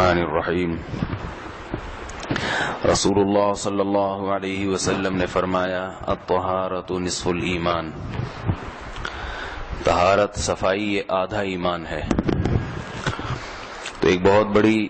الرحمن الرحیم۔ رسول اللہ صلی اللہ علیہ وسلم نے فرمایا الطہارۃ نصف الایمان، طہارت صفائی یہ آدھا ایمان ہے۔ تو ایک بہت بڑی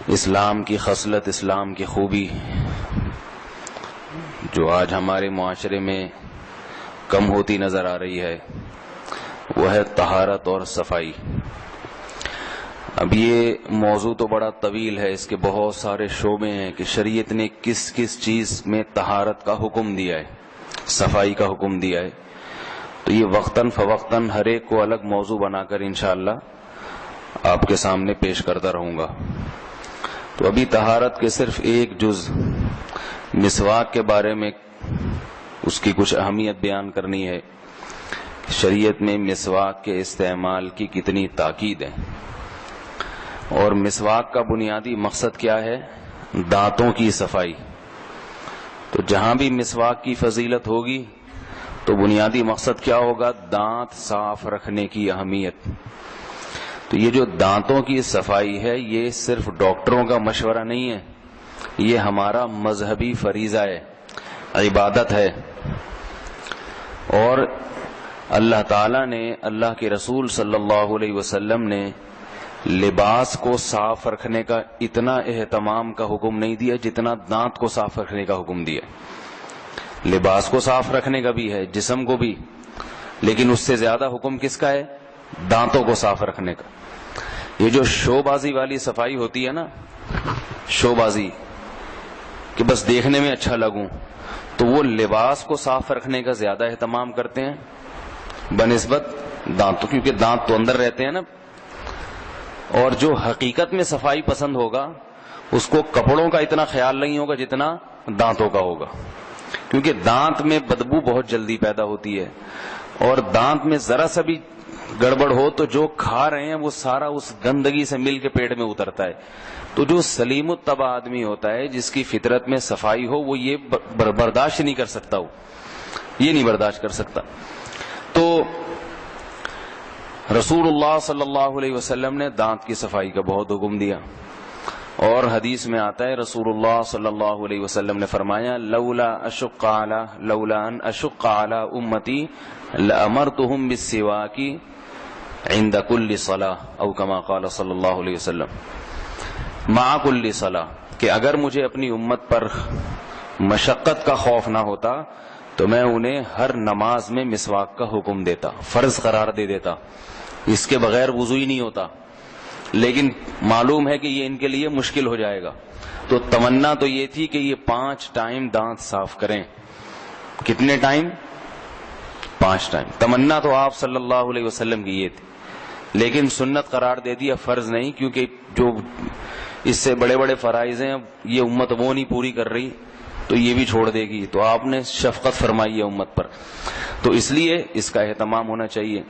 اسلام کی خصلت، اسلام کی خوبی جو آج ہمارے معاشرے میں کم ہوتی نظر آ رہی ہے وہ ہے طہارت اور صفائی۔ اب یہ موضوع تو بڑا طویل ہے، اس کے بہت سارے شعبے ہیں کہ شریعت نے کس کس چیز میں طہارت کا حکم دیا ہے، صفائی کا حکم دیا ہے۔ تو یہ وقتاً فوقتاً ہر ایک کو الگ موضوع بنا کر انشاءاللہ آپ کے سامنے پیش کرتا رہوں گا۔ تو ابھی طہارت کے صرف ایک جز مسواک کے بارے میں اس کی کچھ اہمیت بیان کرنی ہے۔ شریعت میں مسواک کے استعمال کی کتنی تاکید ہے، اور مسواک کا بنیادی مقصد کیا ہے؟ دانتوں کی صفائی۔ تو جہاں بھی مسواک کی فضیلت ہوگی تو بنیادی مقصد کیا ہوگا؟ دانت صاف رکھنے کی اہمیت۔ تو یہ جو دانتوں کی صفائی ہے یہ صرف ڈاکٹروں کا مشورہ نہیں ہے، یہ ہمارا مذہبی فریضہ ہے، عبادت ہے۔ اور اللہ تعالیٰ نے، اللہ کے رسول صلی اللہ علیہ وسلم نے لباس کو صاف رکھنے کا اتنا اہتمام کا حکم نہیں دیا جتنا دانت کو صاف رکھنے کا حکم دیا۔ لباس کو صاف رکھنے کا بھی ہے، جسم کو بھی، لیکن اس سے زیادہ حکم کس کا ہے؟ دانتوں کو صاف رکھنے کا۔ یہ جو شو بازی والی صفائی ہوتی ہے نا، شو بازی کہ بس دیکھنے میں اچھا لگوں، تو وہ لباس کو صاف رکھنے کا زیادہ اہتمام کرتے ہیں بنسبت دانتوں، کیونکہ دانت تو اندر رہتے ہیں نا۔ اور جو حقیقت میں صفائی پسند ہوگا اس کو کپڑوں کا اتنا خیال نہیں ہوگا جتنا دانتوں کا ہوگا، کیونکہ دانت میں بدبو بہت جلدی پیدا ہوتی ہے، اور دانت میں ذرا سا بھی گڑبڑ ہو تو جو کھا رہے ہیں وہ سارا اس گندگی سے مل کے پیٹ میں اترتا ہے۔ تو جو سلیم الطبع آدمی ہوتا ہے، جس کی فطرت میں صفائی ہو، وہ یہ برداشت نہیں کر سکتا، یہ نہیں برداشت کر سکتا۔ تو رسول اللہ صلی اللہ علیہ وسلم نے دانت کی صفائی کا بہت حکم دیا، اور حدیث میں آتا ہے رسول اللہ صلی اللہ علیہ وسلم نے فرمایا لولا ان اشق علی امتی لامرتهم بالسواک عند كل صلاة او كما قال صلی اللہ علیہ وسلم مع كل صلاة، کہ اگر مجھے اپنی امت پر مشقت کا خوف نہ ہوتا تو میں انہیں ہر نماز میں مسواک کا حکم دیتا، فرض قرار دے دیتا، اس کے بغیر وضو ہی نہیں ہوتا۔ لیکن معلوم ہے کہ یہ ان کے لیے مشکل ہو جائے گا، تو تمنا تو یہ تھی کہ یہ 5 ٹائم دانت صاف کریں۔ کتنے ٹائم؟ 5 ٹائم۔ تمنا تو آپ صلی اللہ علیہ وسلم کی یہ تھی، لیکن سنت قرار دے دیا، فرض نہیں، کیونکہ جو اس سے بڑے بڑے فرائض ہیں یہ امت وہ نہیں پوری کر رہی تو یہ بھی چھوڑ دے گی، تو آپ نے شفقت فرمائی ہے امت پر، تو اس لیے اس کا اہتمام ہونا چاہیے۔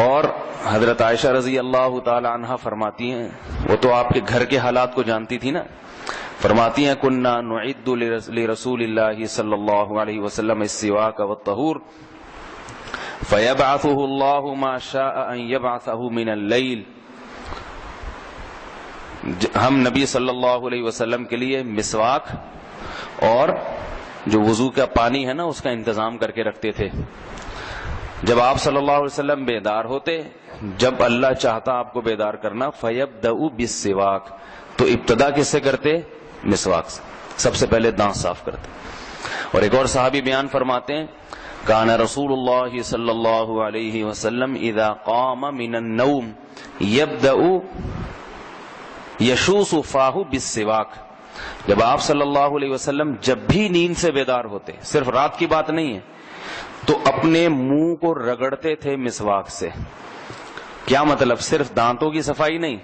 اور حضرت عائشہ رضی اللہ تعالی عنہا فرماتی ہیں، وہ تو آپ کے گھر کے حالات کو جانتی تھی نا، فرماتی ہیں کننا نعد لرسول اللہ صلی اللہ علیہ وسلم السواک والطہور فیبعثہ اللہ ما شاء ان یبعثہ من اللیل۔ ہم نبی صلی اللہ علیہ وسلم کے لیے مسواک اور جو وضو کا پانی ہے نا اس کا انتظام کر کے رکھتے تھے۔ جب آپ صلی اللہ علیہ وسلم بیدار ہوتے، جب اللہ چاہتا آپ کو بیدار کرنا، فَيَبْدَأُ بِالسِّوَاكِ، تو ابتدا کس سے کرتے؟ مسواک سے، سب سے پہلے دانت صاف کرتے۔ اور ایک اور صحابی بیان فرماتے ہیں کان رسول اللہ صلی اللہ علیہ وسلم اذا قام من النوم يبدأ يشوص فاہ بالسواک، جب آپ صلی اللہ علیہ وسلم جب بھی نیند سے بیدار ہوتے، صرف رات کی بات نہیں ہے، تو اپنے منہ کو رگڑتے تھے مسواک سے۔ کیا مطلب؟ صرف دانتوں کی صفائی نہیں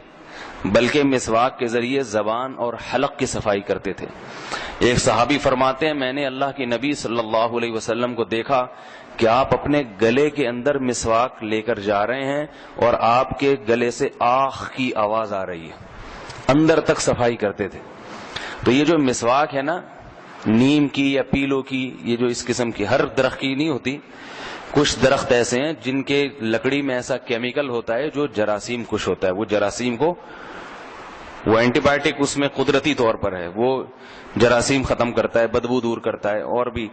بلکہ مسواک کے ذریعے زبان اور حلق کی صفائی کرتے تھے۔ ایک صحابی فرماتے ہیں میں نے اللہ کے نبی صلی اللہ علیہ وسلم کو دیکھا کہ آپ اپنے گلے کے اندر مسواک لے کر جا رہے ہیں اور آپ کے گلے سے آخ کی آواز آ رہی ہے، اندر تک صفائی کرتے تھے۔ تو یہ جو مسواک ہے نا، نیم کی یا پیلو کی، یہ جو اس قسم کی ہر درخت کی نہیں ہوتی، کچھ درخت ایسے ہیں جن کے لکڑی میں ایسا کیمیکل ہوتا ہے جو جراثیم کش ہوتا ہے. وہ جراثیم کو, وہ اینٹی بایوٹک اس میں قدرتی طور پر ہے, وہ جراثیم ختم کرتا ہے, بدبو دور کرتا ہے. اور بھی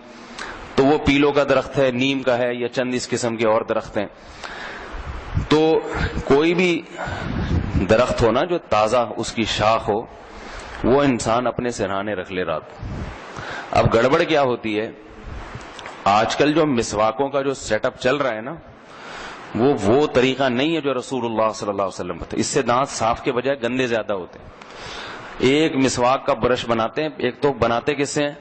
تو وہ پیلوں کا درخت ہے, نیم کا ہے, یا چند اس قسم کے اور درخت ہیں. تو کوئی بھی درخت ہو نا جو تازہ اس کی شاخ ہو, وہ انسان اپنے سرہانے رکھ لے رات. اب گڑبڑ کیا ہوتی ہے, آج کل جو مسواکوں کا جو سیٹ اپ چل رہا ہے نا, وہ طریقہ نہیں ہے جو رسول اللہ صلی اللہ علیہ وسلم بتایا. اس سے دانت صاف کے بجائے گندے زیادہ ہوتے ہیں. ایک مسواک کا برش بناتے ہیں, ایک تو بناتے کس سے ہیں,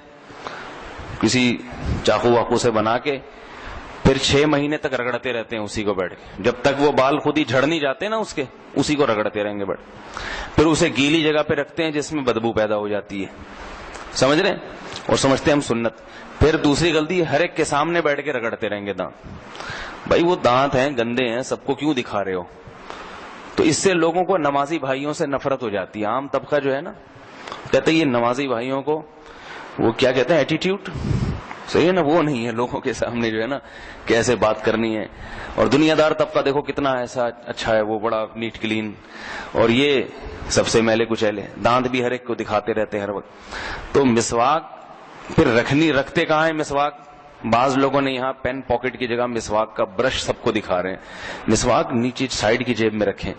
کسی چاقو واقو سے بنا کے, پھر 6 مہینے تک رگڑتے رہتے ہیں اسی کو بیٹھ کے, جب تک وہ بال خود ہی جھڑ نہیں جاتے نا اس کے, اسی کو رگڑتے رہیں گے بیٹھ. پھر اسے گیلی جگہ پہ رکھتے ہیں جس میں بدبو پیدا ہو جاتی ہے, سمجھ رہے ہیں, اور سمجھتے ہیں ہم سنت. پھر دوسری غلطی, ہر ایک کے سامنے بیٹھ کے رگڑتے رہیں گے دانت. بھائی وہ دانت ہیں, گندے ہیں, سب کو کیوں دکھا رہے ہو؟ تو اس سے لوگوں کو نمازی بھائیوں سے نفرت ہو جاتی ہے. عام طبقہ جو ہے نا کہتے ہیں یہ نمازی بھائیوں کو, وہ کیا کہتے ہیں, ایٹیٹیوڈ, صحیح ہے نا, وہ نہیں ہے لوگوں کے سامنے جو ہے نا کیسے بات کرنی ہے. اور دنیا دار طبقہ دیکھو کتنا ایسا اچھا ہے, وہ بڑا نیٹ کلین, اور یہ سب سے میلے کچیلے, دانت بھی ہر ایک کو دکھاتے رہتے ہیں ہر وقت. تو مسواک پھر رکھتے کہاں ہیں مسواک؟ بعض لوگوں نے یہاں پین پاکٹ کی جگہ مسواک کا برش سب کو دکھا رہے ہیں. مسواک نیچے سائڈ کی جیب میں رکھیں,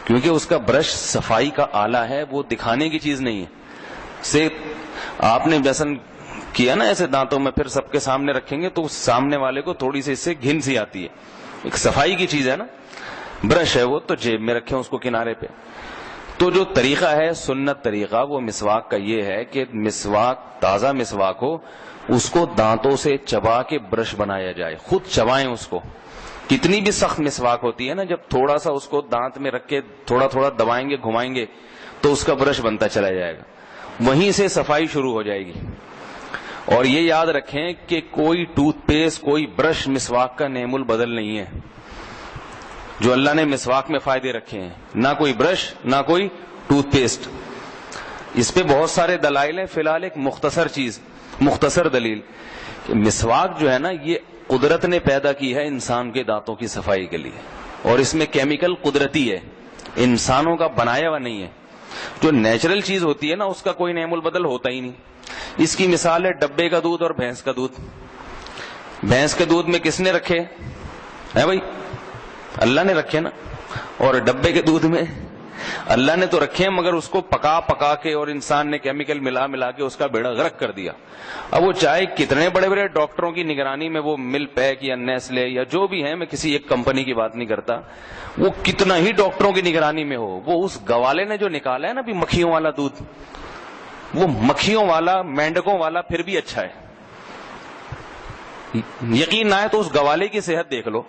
کیونکہ اس کا برش صفائی کا آلہ ہے, وہ دکھانے کی چیز نہیں ہے. سے آپ نے بیسن کیا نا ایسے دانتوں میں, پھر سب کے سامنے رکھیں گے تو سامنے والے کو تھوڑی سی اس سے گھن سی آتی ہے. ایک صفائی کی چیز ہے نا, برش ہے وہ تو جیب میں رکھیں اس کو کنارے پہ. تو جو طریقہ ہے سنت طریقہ وہ مسواک کا یہ ہے کہ مسواک, تازہ مسواک ہو, اس کو دانتوں سے چبا کے برش بنایا جائے, خود چبائیں اس کو. کتنی بھی سخت مسواک ہوتی ہے نا, جب تھوڑا سا اس کو دانت میں رکھ کے تھوڑا تھوڑا دبائیں گے, گھمائیں گے, تو اس کا برش بنتا چلا جائے گا, وہیں سے صفائی شروع ہو جائے گی. اور یہ یاد رکھیں کہ کوئی ٹوتھ پیسٹ, کوئی برش مسواک کا نعم البدل نہیں ہے. جو اللہ نے مسواک میں فائدے رکھے ہیں, نہ کوئی برش نہ کوئی ٹوتھ پیسٹ. اس پہ بہت سارے دلائل ہیں, فی الحال ایک مختصر دلیل, کہ مسواک جو ہے نا یہ قدرت نے پیدا کی ہے انسان کے دانتوں کی صفائی کے لیے, اور اس میں کیمیکل قدرتی ہے, انسانوں کا بنایا ہوا نہیں ہے. جو نیچرل چیز ہوتی ہے نا اس کا کوئی نعم البدل ہوتا ہی نہیں. اس کی مثال ہے ڈبے کا دودھ اور بھینس کا دودھ. بھینس کے دودھ میں کس نے رکھے ہیں بھائی؟ اللہ نے رکھے نا. اور ڈبے کے دودھ میں اللہ نے تو رکھے ہیں, مگر اس کو پکا کے اور انسان نے کیمیکل ملا کے اس کا بیڑا غرق کر دیا. اب وہ چاہے کتنے بڑے بڑے ڈاکٹروں کی نگرانی میں وہ مل پیک یا نیسلے یا جو بھی ہیں, میں کسی ایک کمپنی کی بات نہیں کرتا, وہ کتنا ہی ڈاکٹروں کی نگرانی میں ہو, وہ اس گوالے نے جو نکالا ہے نا بھی مکھیوں والا دودھ, وہ مکھیوں والا, مینڈکوں والا پھر بھی اچھا ہے. یقین نہ ہے تو اس گوالے کی صحت دیکھ لو,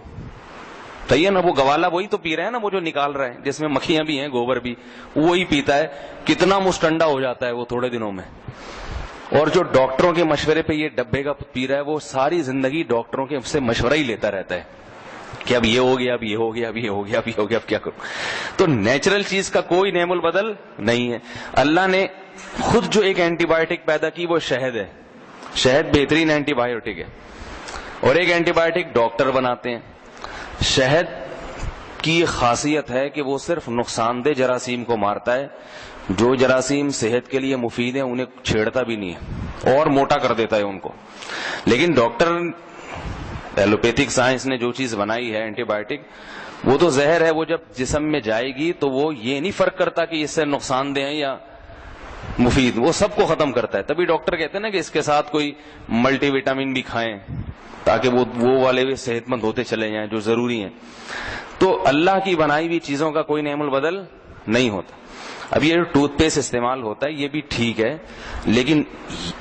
صحیح ہے نا, وہ گوالا وہی تو پی رہے ہیں نا, وہ جو نکال رہے ہیں جس میں مکھیاں بھی ہیں, گوبر بھی, وہی پیتا ہے. کتنا مستنڈا ہو جاتا ہے وہ تھوڑے دنوں میں. اور جو ڈاکٹروں کے مشورے پہ یہ ڈبے کا پی رہا ہے, وہ ساری زندگی ڈاکٹروں کے سے مشورہ ہی لیتا رہتا ہے کہ اب یہ ہو گیا, اب یہ ہو گیا, اب یہ ہو گیا, اب یہ ہو گیا, اب کیا کروں. تو نیچرل چیز کا کوئی نعم البدل نہیں ہے. اللہ نے خود جو ایک اینٹی بایوٹک پیدا کی وہ شہد ہے. شہد بہترین اینٹی بایوٹک ہے, اور ایک اینٹی بایوٹک ڈاکٹر بناتے ہیں. شہد کی خاصیت ہے کہ وہ صرف نقصان دہ جراثیم کو مارتا ہے, جو جراثیم صحت کے لیے مفید ہیں انہیں چھیڑتا بھی نہیں ہے, اور موٹا کر دیتا ہے ان کو. لیکن ڈاکٹر, ایلوپیتھک سائنس نے جو چیز بنائی ہے اینٹی بایوٹک, وہ تو زہر ہے, وہ جب جسم میں جائے گی تو وہ یہ نہیں فرق کرتا کہ اس سے نقصان دہ ہیں یا مفید, وہ سب کو ختم کرتا ہے. تبھی ڈاکٹر کہتے ہیں نا کہ اس کے ساتھ کوئی ملٹی وٹامن بھی کھائیں تاکہ وہ والے بھی صحت مند ہوتے چلے جائیں جو ضروری ہیں. تو اللہ کی بنائی ہوئی چیزوں کا کوئی نعم البدل نہیں ہوتا. اب یہ جو ٹوتھ پیسٹ استعمال ہوتا ہے یہ بھی ٹھیک ہے, لیکن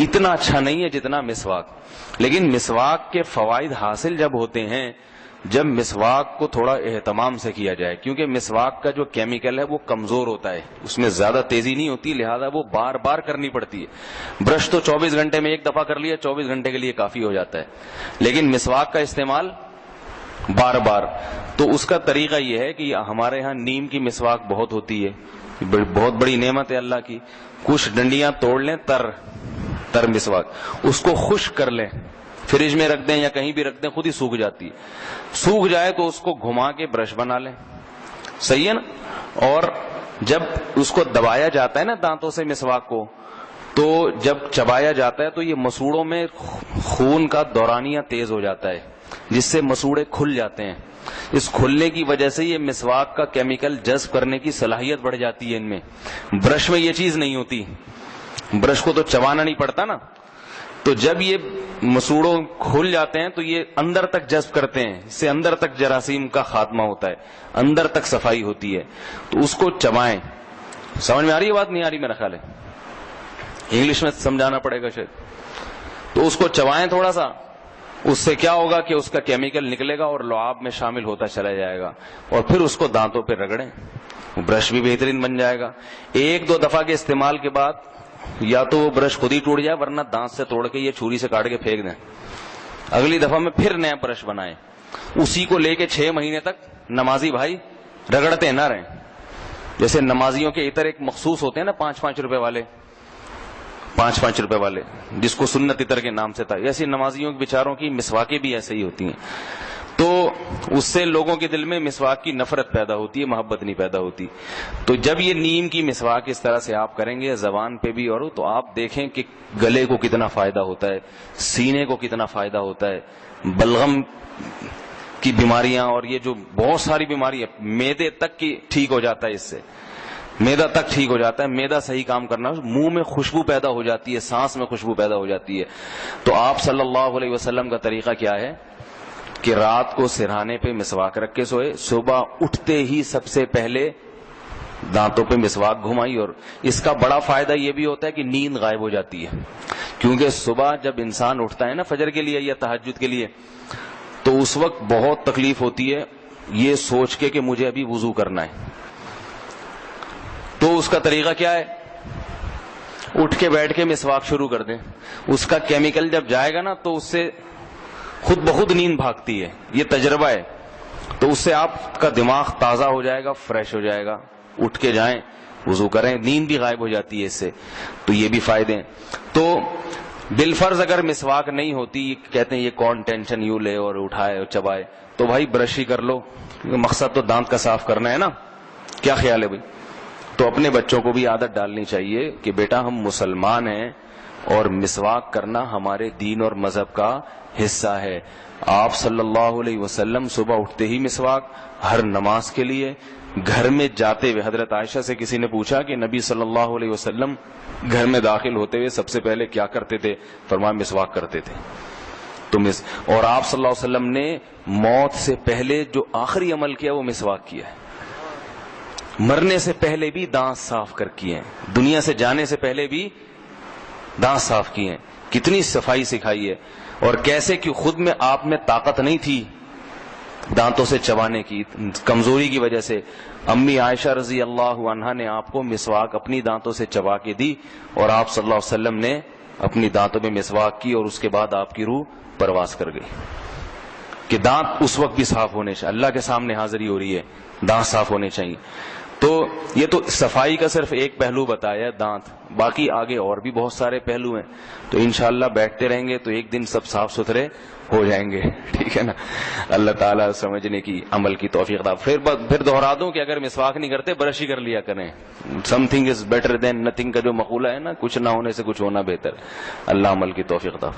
اتنا اچھا نہیں ہے جتنا مسواک. لیکن مسواک کے فوائد حاصل جب ہوتے ہیں جب مسواک کو تھوڑا اہتمام سے کیا جائے, کیونکہ مسواک کا جو کیمیکل ہے وہ کمزور ہوتا ہے, اس میں زیادہ تیزی نہیں ہوتی, لہذا وہ بار بار کرنی پڑتی ہے. برش تو 24 گھنٹے میں ایک دفعہ کر لیا, 24 گھنٹے کے لیے کافی ہو جاتا ہے, لیکن مسواک کا استعمال بار بار. تو اس کا طریقہ یہ ہے کہ ہمارے ہاں نیم کی مسواک بہت ہوتی ہے, بہت بڑی نعمت ہے اللہ کی. کچھ ڈنڈیاں توڑ لیں, تر مسواک, اس کو خشک کر لیں, فریج میں رکھ دیں یا کہیں بھی رکھ دیں خود ہی سوکھ جاتی ہے. سوکھ جائے تو اس کو گھما کے برش بنا لیں, صحیح ہے نا. اور جب اس کو دبایا جاتا ہے نا دانتوں سے مسواک کو, تو جب چبایا جاتا ہے تو یہ مسوڑوں میں خون کا دورانیہ تیز ہو جاتا ہے, جس سے مسوڑے کھل جاتے ہیں. اس کھلنے کی وجہ سے یہ مسواک کا کیمیکل جذب کرنے کی صلاحیت بڑھ جاتی ہے ان میں. برش میں یہ چیز نہیں ہوتی, برش کو تو چبانا نہیں پڑتا نا, تو جب یہ مسوڑوں کھل جاتے ہیں تو یہ اندر تک جذب کرتے ہیں, اس سے اندر تک جراثیم کا خاتمہ ہوتا ہے, اندر تک صفائی ہوتی ہے. تو اس کو چبائیں. سمجھ میں آ رہی ہے بات؟ نہیں آ رہی میرا خیال ہے, انگلش میں سمجھانا پڑے گا شاید. تو اس کو چبائیں تھوڑا سا, اس سے کیا ہوگا کہ اس کا کیمیکل نکلے گا اور لعاب میں شامل ہوتا چلا جائے گا, اور پھر اس کو دانتوں پہ رگڑیں, برش بھی بہترین بن جائے گا. ایک دو دفعہ کے استعمال کے بعد یا تو وہ برش خود ہی ٹوٹ جائے, ورنہ دانت سے توڑ کے یہ چھری سے کاٹ کے پھینک دیں. اگلی دفعہ میں پھر نیا برش بنائیں. اسی کو لے کے 6 مہینے تک نمازی بھائی رگڑتے نہ رہیں. جیسے نمازیوں کے عطر ایک مخصوص ہوتے ہیں نا 5-5 روپے والے, 5-5 روپے والے, جس کو سنت عطر کے نام سے تھا, ایسی نمازیوں کے بیچاروں کی مسواکیں بھی ایسے ہی ہوتی ہیں. تو اس سے لوگوں کے دل میں مسواک کی نفرت پیدا ہوتی ہے, محبت نہیں پیدا ہوتی. تو جب یہ نیم کی مسواک اس طرح سے آپ کریں گے زبان پہ بھی, اور تو آپ دیکھیں کہ گلے کو کتنا فائدہ ہوتا ہے, سینے کو کتنا فائدہ ہوتا ہے, بلغم کی بیماریاں اور یہ جو بہت ساری بیماریاں, معدے تک کی ٹھیک ہو جاتا ہے اس سے, میدا تک ٹھیک ہو جاتا ہے. میدا صحیح کام کرنا, منہ میں خوشبو پیدا ہو جاتی ہے, سانس میں خوشبو پیدا ہو جاتی ہے. تو آپ صلی اللہ علیہ وسلم کا طریقہ کیا ہے کہ رات کو سرہانے پہ مسواک رکھ کے سوئے, صبح اٹھتے ہی سب سے پہلے دانتوں پہ مسواک گھمائی. اور اس کا بڑا فائدہ یہ بھی ہوتا ہے کہ نیند غائب ہو جاتی ہے, کیونکہ صبح جب انسان اٹھتا ہے نا فجر کے لیے یا تہجد کے لیے, تو اس وقت بہت تکلیف ہوتی ہے یہ سوچ کے کہ مجھے ابھی وضو کرنا ہے. تو اس کا طریقہ کیا ہے, اٹھ کے بیٹھ کے مسواک شروع کر دیں. اس کا کیمیکل جب جائے گا نا تو اس سے خود بخود نیند بھاگتی ہے, یہ تجربہ ہے. تو اس سے آپ کا دماغ تازہ ہو جائے گا, فریش ہو جائے گا. اٹھ کے جائیں, وضو کریں, نیند بھی غائب ہو جاتی ہے اس سے. تو یہ بھی فائدے ہیں. تو بالفرض اگر مسواک نہیں ہوتی, کہتے ہیں یہ کون ٹینشن یوں لے اور اٹھائے اور چبائے, تو بھائی برش ہی کر لو, مقصد تو دانت کا صاف کرنا ہے نا. کیا خیال ہے بھائی؟ تو اپنے بچوں کو بھی عادت ڈالنی چاہیے کہ بیٹا ہم مسلمان ہیں اور مسواک کرنا ہمارے دین اور مذہب کا حصہ ہے. آپ صلی اللہ علیہ وسلم صبح اٹھتے ہی مسواک, ہر نماز کے لیے. گھر میں جاتے ہوئے حضرت عائشہ سے کسی نے پوچھا کہ نبی صلی اللہ علیہ وسلم گھر میں داخل ہوتے ہوئے سب سے پہلے کیا کرتے تھے؟ فرمایا مسواک کرتے تھے. اور آپ صلی اللہ علیہ وسلم نے موت سے پہلے جو آخری عمل کیا وہ مسواک کیا ہے. مرنے سے پہلے بھی دانت صاف کر کیے ہیں, دنیا سے جانے سے پہلے بھی دانت صاف کیے ہیں. کتنی صفائی سکھائی ہے, اور کیسے کہ خود میں آپ میں طاقت نہیں تھی دانتوں سے چبانے کی, کمزوری کی وجہ سے امی عائشہ رضی اللہ عنہا نے آپ کو مسواک اپنی دانتوں سے چبا کے دی, اور آپ صلی اللہ علیہ وسلم نے اپنی دانتوں میں مسواک کی, اور اس کے بعد آپ کی روح پرواز کر گئی. کہ دانت اس وقت بھی صاف ہونے چاہیے, اللہ کے سامنے حاضری ہو رہی ہے, دانت صاف ہونے چاہیے. تو یہ تو صفائی کا صرف ایک پہلو بتایا ہے دانت, باقی آگے اور بھی بہت سارے پہلو ہیں. تو انشاءاللہ بیٹھتے رہیں گے تو ایک دن سب صاف ستھرے ہو جائیں گے, ٹھیک ہے نا. اللہ تعالیٰ سمجھنے کی, عمل کی توفیق عطا. پھر دوہرا دوں کہ اگر مسواک نہیں کرتے برش ہی کر لیا کریں. Some thing is better than nothing کا جو مقولہ ہے نا, کچھ نہ ہونے سے کچھ ہونا بہتر. اللہ عمل کی توفیق عطا.